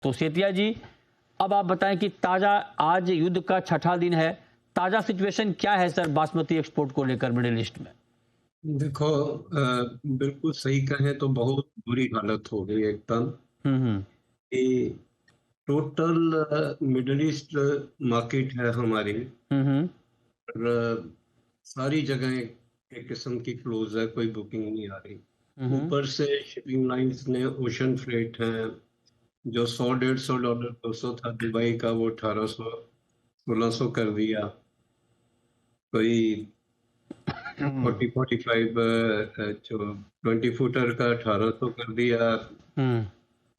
तो सेतिया जी, अब आप बताएं कि ताजा आज युद्ध का छठा दिन है, ताजा सिचुएशन क्या है सर बासमती एक्सपोर्ट को लेकर मिडिल ईस्ट में? देखो, बिल्कुल सही कहें तो बहुत बुरी हालत हो गई एकदम हम्म। कि टोटल मिडिल ईस्ट मार्केट है हमारी। हम्म। और सारी जगह एक किस्म की क्लोज है, कोई बुकिंग नहीं आ रही। हम्म। ऊपर से शिपिंग लाइंस ने ओशन फ्रेट हैं जो $100-150 200 था दुबई का, वो 1800-1600 कर दिया। कोई 40-45 जो 20 फुटर का 1800 कर दिया, हम्म।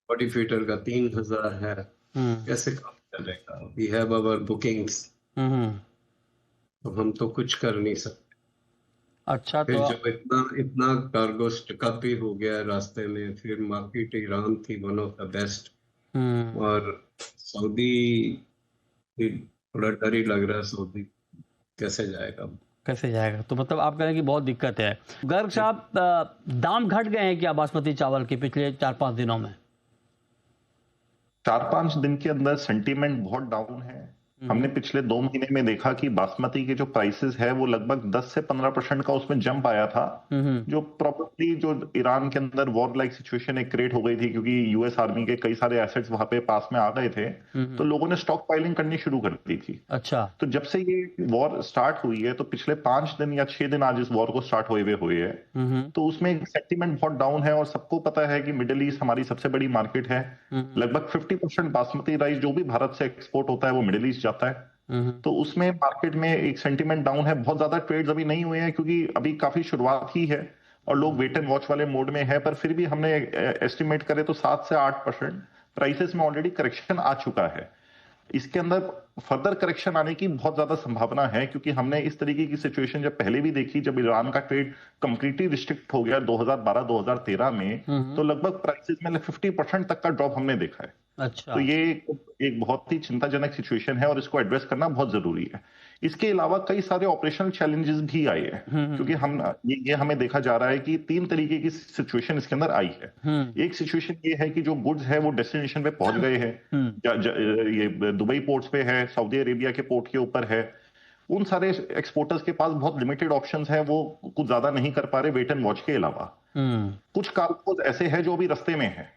40 फीटर का 3000 है। हम्म। कैसे काम चलेगा? वी हैव आवर बुकिंग्स, हम्म। तो हम तो कुछ कर नहीं सकते। अच्छा फिर तो जब इतना इतना कार्गो स्टकअप ही हो गया रास्ते में, फिर मार्केट ईरान थी वन ऑफ द बेस्ट। हम्म। और सऊदी भी थोड़ा डर ही लग रहा है, सऊदी कैसे जाएगा। कैसे जाएगा? तो मतलब आप कह रहे हैं कि बहुत दिक्कत है। गर्ग साहब, दाम घट गए हैं क्या बासमती चावल के पिछले 4-5 दिनों में? 4-5 दिन के अंदर सेंटीमेंट बहुत डाउन है। हमने पिछले 2 महीने में देखा कि बासमती के जो प्राइसेस है वो लगभग 10 से 15% का उसमें जंप आया था, हम्म। जो प्रॉब्लली जो ईरान के अंदर वॉर लाइक सिचुएशन एक क्रिएट हो गई थी, क्योंकि यूएस आर्मी के कई सारे एसेट्स वहां पे पास में आ गए थे, तो लोगों ने स्टॉक पाइलिंग करनी शुरू कर दी थी। अच्छा। तो जब से ये वॉर स्टार्ट हुई है, तो पिछले 5 दिन या 6 दिन आज इस वॉर को स्टार्ट हुए है, तो उसमें सेंटीमेंट बहुत डाउन है। और सबको पता है कि मिडिल ईस्ट हमारी सबसे बड़ी मार्केट है। लगभग 50% बासमती राइस जो भी भारत से एक्सपोर्ट होता है वो मिडिल ईस्ट जाता है। तो उसमें मार्केट में एक सेंटीमेंट डाउन है। बहुत ज्यादा ट्रेड्स अभी नहीं हुए हैं क्योंकि अभी काफी शुरुआत ही है और लोग वेट एंड वॉच वाले मोड में है। पर फिर भी हमने एस्टिमेट करे तो 7 से 8% प्राइसेस में ऑलरेडी करेक्शन आ चुका है। इसके अंदर फर्दर करेक्शन आने की बहुत ज्यादा संभावना है, क्योंकि हमने इस तरीके की सिचुएशन जब पहले भी देखी, जब ईरान का ट्रेड कंप्लीटली रिस्ट्रिक्ट हो गया 2012-2013 में, तो लगभग प्राइसेस में 50% तक का ड्रॉप हमने देखा है। अच्छा। तो ये एक बहुत ही चिंताजनक सिचुएशन है और इसको एड्रेस करना बहुत जरूरी है। इसके अलावा कई सारे ऑपरेशनल चैलेंजेस भी आए हैं, क्योंकि हम ये हमें देखा जा रहा है कि 3 तरीके की सिचुएशन इसके अंदर आई है। एक सिचुएशन ये है कि जो गुड्स है वो डेस्टिनेशन पे पहुंच गए हैं, ये दुबई पोर्ट्स पे है, सऊदी अरेबिया के पोर्ट के ऊपर है। उन सारे एक्सपोर्टर्स के पास बहुत लिमिटेड ऑप्शंस हैं, वो कुछ ज्यादा नहीं कर पा रहे वेट एंड वॉच के अलावा। कुछ कार्गोज ऐसे हैं जो अभी रास्ते में है,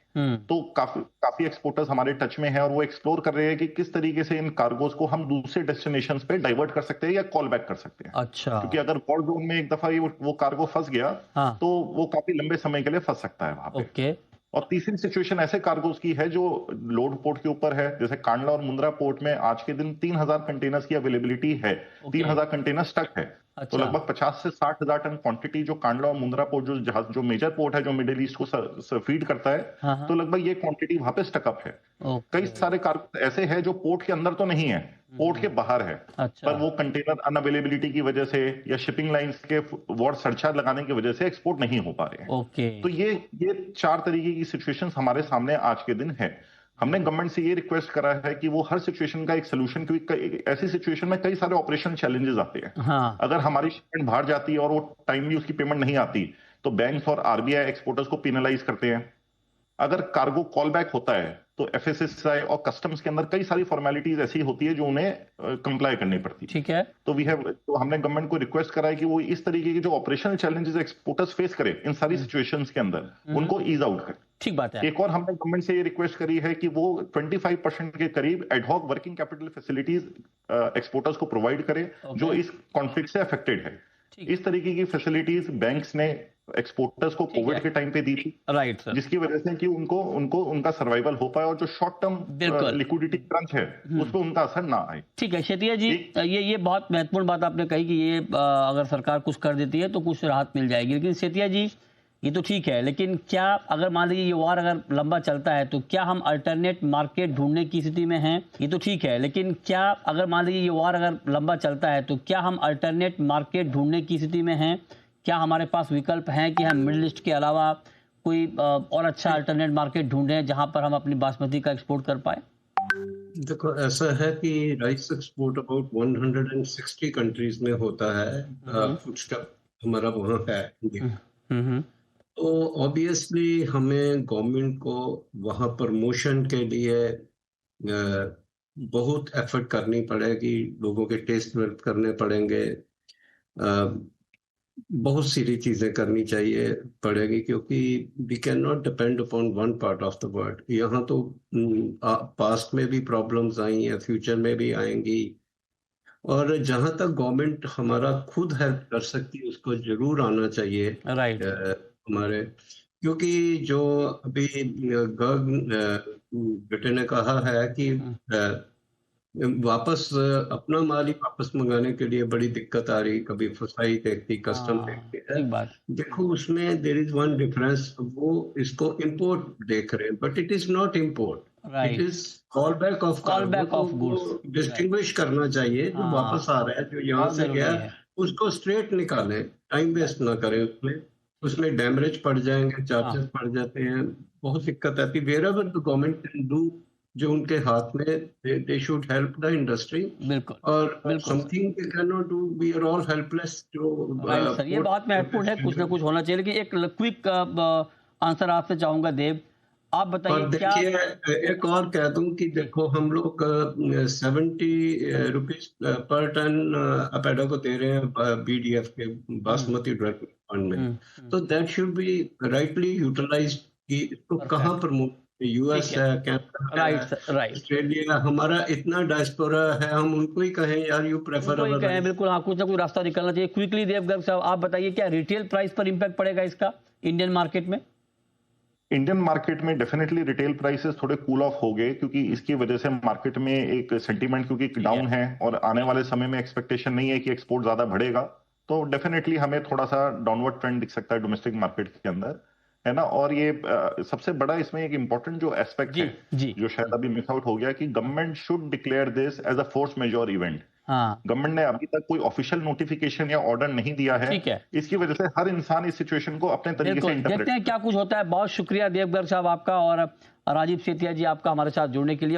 तो काफी एक्सपोर्टर्स हमारे टच में है और वो एक्सप्लोर कर रहे हैं कि किस तरीके से इन कार्गोज को हम दूसरे डेस्टिनेशंस पे डाइवर्ट कर सकते हैं या कॉल बैक कर सकते हैं। अच्छा। क्योंकि अगर वॉर जोन में एक दफा ये वो कार्गो फंस गया, हाँ। तो वो काफी लंबे समय के लिए फंस सकता है वहां पे। ओके। और तीसरी सिचुएशन ऐसे कार्गोज की है जो लोड पोर्ट के ऊपर है, जैसे कांडला और मुंद्रा पोर्ट में आज के दिन 3000 कंटेनर्स की अवेलेबिलिटी है। 3000 कंटेनर स्टक है। तो लगभग 50 से 60 हजार टन क्वांटिटी जो कांडला और मुंद्रा पोर्ट जो मेजर पोर्ट है जो मिडिल ईस्ट को फीड करता है, हाँ। तो लगभग ये क्वांटिटी वहां पे स्टकअप है। कई सारे कार्गो ऐसे हैं जो पोर्ट के अंदर तो नहीं है, पोर्ट के बाहर है। अच्छा। पर वो कंटेनर अनअवेलेबिलिटी की वजह से या शिपिंग लाइंस के वॉर सरचार्ज लगाने की वजह से एक्सपोर्ट नहीं हो पा रहे हैं। ओके। तो ये 4 तरीके की सिचुएशंस हमारे सामने आज के दिन है। हमने गवर्नमेंट से ये रिक्वेस्ट करा है कि वो हर सिचुएशन का एक सोल्यूशन, क्योंकि ऐसी सिचुएशन में कई सारे ऑपरेशनल चैलेंजेस आते हैं। हाँ। अगर हमारी शिपमेंट बाहर जाती है और वो टाइमली उसकी पेमेंट नहीं आती, तो बैंक्स और आरबीआई एक्सपोर्टर्स को पेनलाइज करते हैं। अगर कार्गो कॉल बैक होता है तो एफएसएसआई और कस्टम्स के अंदर कई सारी फॉर्मेलिटीज ऐसी होती है जो उन्हें कंप्लाई करनी पड़ती है। ठीक है। तो हमने गवर्नमेंट को रिक्वेस्ट करा है कि वो इस तरीके के जो ऑपरेशनल चैलेंजेस एक्सपोर्टर्स फेस करे इन सारी सिचुएशंस के अंदर, उनको ईज आउट करे। ठीक बात है। एक और हमने गवर्नमेंट से ये रिक्वेस्ट करी है कि वो 25% के करीब ad hoc working capital facilities exporters को प्रोवाइड करे जो इस कॉन्फ्लिक्ट से अफेक्टेड है। इस तरीके की फैसिलिटीज बैंक्स ने एक्सपोर्टर्स को कोविड के टाइम पे दी थी, राइट सर, जिसकी वजह से कि उनको उनका सर्वाइवल हो पाए और जो शॉर्ट टर्म लिक्विडिटी क्रंच है उस पर उनका असर ना आए। ठीक है सेतिया जी, ये बहुत महत्वपूर्ण बात आपने कही कि ये अगर सरकार कुछ कर देती है तो कुछ राहत मिल जाएगी। लेकिन सेतिया जी ये तो ठीक है, लेकिन क्या अगर मान लीजिए ये वार अगर लंबा चलता है तो क्या हम अल्टरनेट मार्केट ढूंढने की स्थिति में हैं? ये तो ठीक है, लेकिन क्या अगर मान लीजिए ये वार अगर लंबा चलता है तो क्या हम अल्टरनेट मार्केट ढूंढने की स्थिति में हैं? क्या हमारे पास विकल्प हैं कि हम मिडिल ईस्ट के अलावा कोई और अच्छा अल्टरनेट मार्केट ढूंढें जहां पर हम अपनी बासमती का एक्सपोर्ट कर पाए? देखो, ऐसा है कि राइस एक्सपोर्ट अबाउट 160 कंट्रीज में होता है। फूड स्टॉक हमारा वहाँ है इंडिया। तो ऑब्वियसली हमें गवर्नमेंट को वहाँ प्रमोशन के लिए बहुत एफर्ट करनी पड़ेगी, लोगों के टेस्ट डेवलप करने पड़ेंगे, बहुत सारी चीजें करनी चाहिए पड़ेगी, क्योंकि we can not depend upon one part of the world. यहाँ तो पास्ट में भी प्रॉब्लम्स आई हैं, फ्यूचर में भी आएंगी, और जहां तक गवर्नमेंट हमारा खुद हेल्प कर सकती है उसको जरूर आना चाहिए। राइट। हमारे, क्योंकि जो अभी गर्ग बेटे ने कहा है कि वापस अपना माल ही वापस मंगाने के लिए बड़ी दिक्कत आ रही, कभी फसाई देखती, कस्टम देखती है। ठीक बात। देखो उसमें देयर इज वन डिफरेंस, वो इसको इंपोर्ट देख रहे हैं, but it is not import, it right. Is call back of Call back of goods. Distinguish करना चाहिए। जो हाँ, वापस आ रहा है, जो यहाँ बहुत से जरूरी गया, है। उसको स्ट्रेट निकालें, टाइम वेस्ट ना करें उसमें। उसमें डैमेज पड़ जाएंगे, चार्जेस पड़ जाते हैं, बहुत दिक्कत आती है। Wherever the government can do, जो उनके हाथ में, they should help the industry. बिल्कुल और बिल्कुल sir. Something we can not do, we are all helpless. जो राइट सर, ये बहुत महत्वपूर्ण है, कुछ ना कुछ होना चाहिए। लेकिन एक क्विक आंसर आपसे चाहूंगा देव, आप बताइए और क्या। देखिए, एक और कह दूं कि देखो हम लोग 70 रुपीज पर टन अपेडा को दे रहे हैं बीडीएफ के बासमती डेवलपमेंट फंड में, तो that should be rightly utilised कि इसको कहाँ प्रमोट, यूएस ठीक है। है, कनाडा राइट है, सर, राइट। ऑस्ट्रेलिया, हमारा इतना डायस्पोरा है, हम उनको ही कहें यार यू प्रेफर उनको ही अवर कहें, राइस। बिल्कुल हाँ, कुछ ना कुछ रास्ता निकलना चाहिए। क्विकली देव गर्ग साहब, आप बताइए क्या रिटेल प्राइस पर इम्पैक्ट पड़ेगा इसका इंडियन मार्केट में? इंडियन मार्केट में डेफिनेटली रिटेल प्राइसेस थोड़े कूल ऑफ हो गए, क्योंकि इसकी वजह से मार्केट में एक सेंटीमेंट क्योंकि डाउन है और आने वाले समय में एक्सपेक्टेशन नहीं है कि एक्सपोर्ट ज्यादा बढ़ेगा, तो डेफिनेटली हमें थोड़ा सा डाउनवर्ड ट्रेंड दिख सकता है डोमेस्टिक मार्केट के अंदर, है ना। और ये सबसे बड़ा इसमें एक इंपॉर्टेंट जो एस्पेक्ट है, जो शायद अभी मिस आउट हो गया, कि government should declare this as a force majeure event. हाँ, गवर्नमेंट ने अभी तक कोई ऑफिशियल नोटिफिकेशन या ऑर्डर नहीं दिया है। ठीक है। इसकी वजह से हर इंसान इस सिचुएशन को अपने तरीके से बिल्कुल, इंटरप्रेट देखते हैं क्या कुछ होता है। बहुत शुक्रिया देव गर्ग साहब आपका, और राजीव सेतिया जी आपका हमारे साथ जुड़ने के लिए।